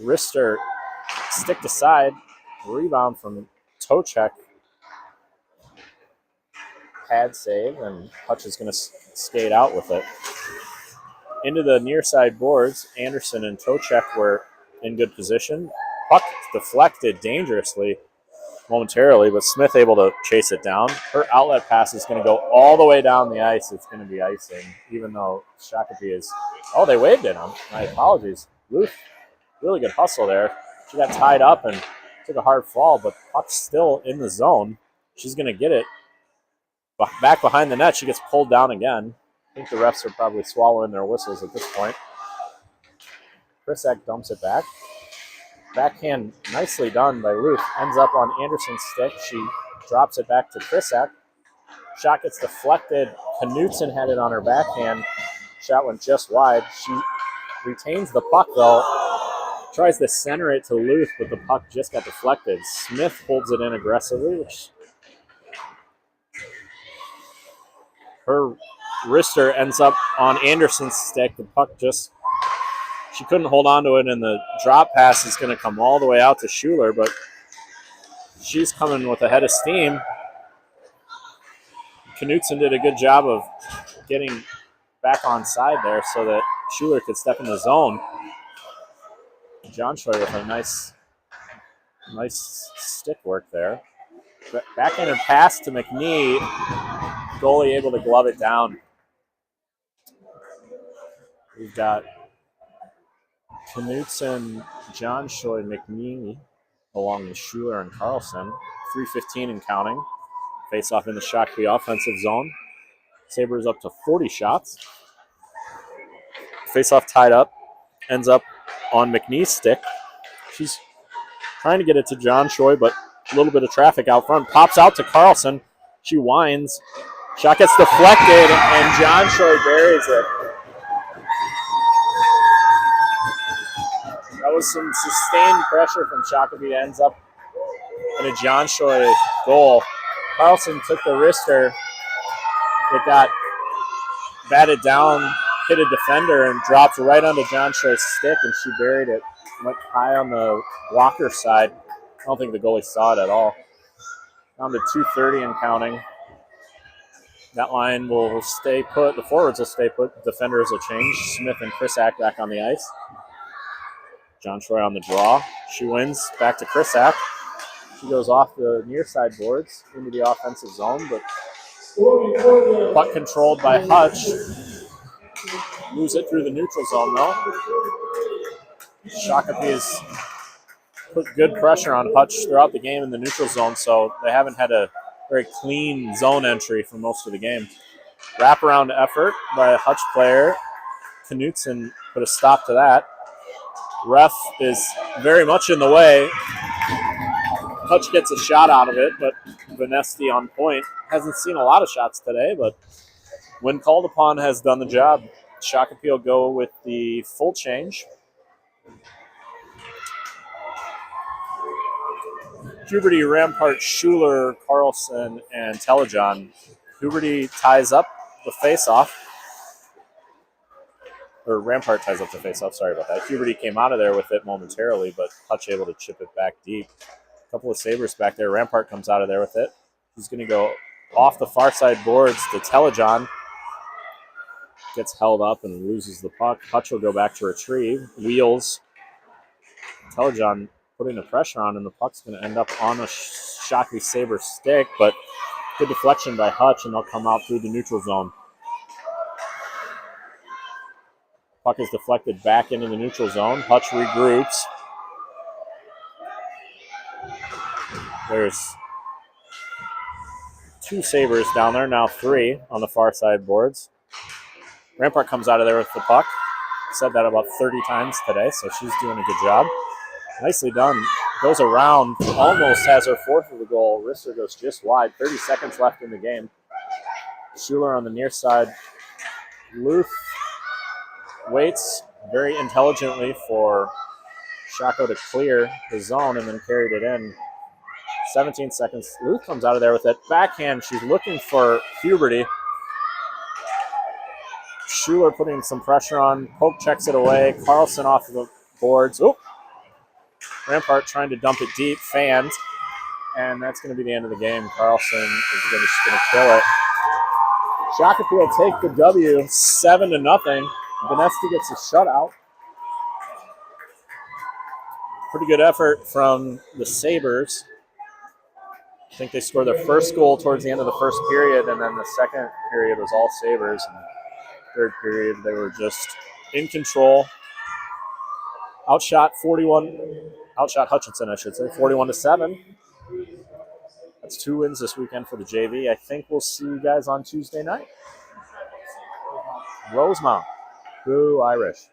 Wrister stick to side. Rebound from Tochek. Pad save, and Hutch is going to skate out with it. Into the near side boards, Anderson and Tochek were in good position. Puck deflected dangerously momentarily, but Smith able to chase it down. Her outlet pass is going to go all the way down the ice. It's going to be icing, even though Shakopee is... Oh, they waved at him. My apologies. Luth, really good hustle there. She got tied up and took a hard fall, but puck's still in the zone. She's going to get it back behind the net. She gets pulled down again. I think the refs are probably swallowing their whistles at this point. Krisak dumps it back. Backhand nicely done by Luth. Ends up on Anderson's stick. She drops it back to Krisak. Shot gets deflected. Knutson had it on her backhand. Shot went just wide. She retains the puck, though. Tries to center it to Luth, but the puck just got deflected. Smith holds it in aggressively, which her wrister ends up on Anderson's stick. The puck just, she couldn't hold on to it, and the drop pass is going to come all the way out to Schuler, but she's coming with a head of steam. Knutson did a good job of getting back on side there so that Schuler could step in the zone. John Choi with a nice stick work there. Backhanded pass to McNee. Goalie able to glove it down. We've got Knutson, John Choi, McNee, along with Schuler and Carlson. 3:15 and counting. Face off in the Shakopee offensive zone. Sabres up to 40 shots. Face off tied up. Ends up on McNee's stick. She's trying to get it to John Choi, but a little bit of traffic out front. Pops out to Carlson. She winds. Shot gets deflected, and John Choi buries it. That was some sustained pressure from Shakopee. Ends up in a John Choi goal. Carlson took the wrister. It got batted down, hit a defender, and dropped right onto John Choi's stick, and she buried it. Went high on the blocker side. I don't think the goalie saw it at all. Down to 2:30 and counting. That line will stay put. The forwards will stay put. Defenders will change. Smith and Krisak back on the ice. John Choi on the draw. She wins. Back to Krisak. She goes off the near side boards into the offensive zone, but puck controlled by Hutch. Moves it through the neutral zone, though. Shakopee has put good pressure on Hutch throughout the game in the neutral zone, so they haven't had a very clean zone entry for most of the game. Wraparound effort by a Hutch player. Knutson put a stop to that. Ref is very much in the way. Hutch gets a shot out of it, but Vanesti on point. Hasn't seen a lot of shots today, but when called upon has done the job. Shakopee will go with the full change. Huberty, Rampart, Schuler, Carlson, and Telejohn. Huberty ties up the face-off. Or Rampart ties up the face-off, sorry about that. Huberty came out of there with it momentarily, but Hutch able to chip it back deep. A couple of Sabres back there. Rampart comes out of there with it. He's going to go off the far side boards to Telejohn. Gets held up and loses the puck. Hutch will go back to retrieve. Wheels. Telejohn putting the pressure on, and the puck's going to end up on a Shakopee Sabre stick, but good deflection by Hutch, and they'll come out through the neutral zone. Puck is deflected back into the neutral zone. Hutch regroups. There's two Sabres down there, now three on the far side boards. Rampart comes out of there with the puck. Said that about 30 times today, so she's doing a good job. Nicely done. Goes around, almost has her fourth of the goal. Wrister goes just wide. 30 seconds left in the game. Schuler on the near side. Luth waits very intelligently for Shako to clear the zone and then carried it in. 17 seconds. Luth comes out of there with it. Backhand. She's looking for Huberty. Schuler putting some pressure on. Pope checks it away. Carlson off of the boards. Oh, Rampart trying to dump it deep. Fanned. And that's going to be the end of the game. Carlson is just going to kill it. Shakopee will take the W 7-0. Benesky gets a shutout. Pretty good effort from the Sabers. I think they scored their first goal towards the end of the first period, and then the second period was all Sabers. And third period, they were just in control. Outshot Hutchinson, I should say, 41-7. That's 2 wins this weekend for the JV. I think we'll see you guys on Tuesday night. Rosemount. Boo Irish.